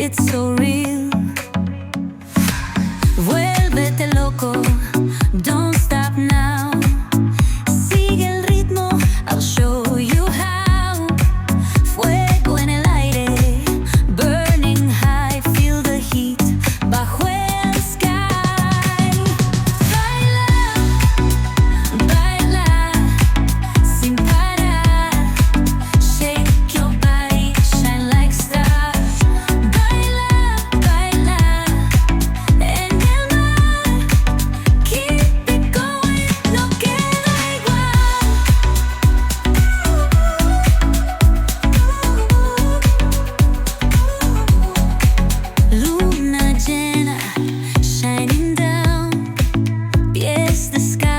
it's so real. Vuélvete loco, don't stop now. Sigue el ritmo, I'll show you how. Fuego en el aire, burning high, feel the heat bajo el sky. Baila, baila, sin parar. Shake your body, shine like stars. Baila, baila, en el mar. Keep it going, no queda igual. Luna llena, shining down. Pies de sky.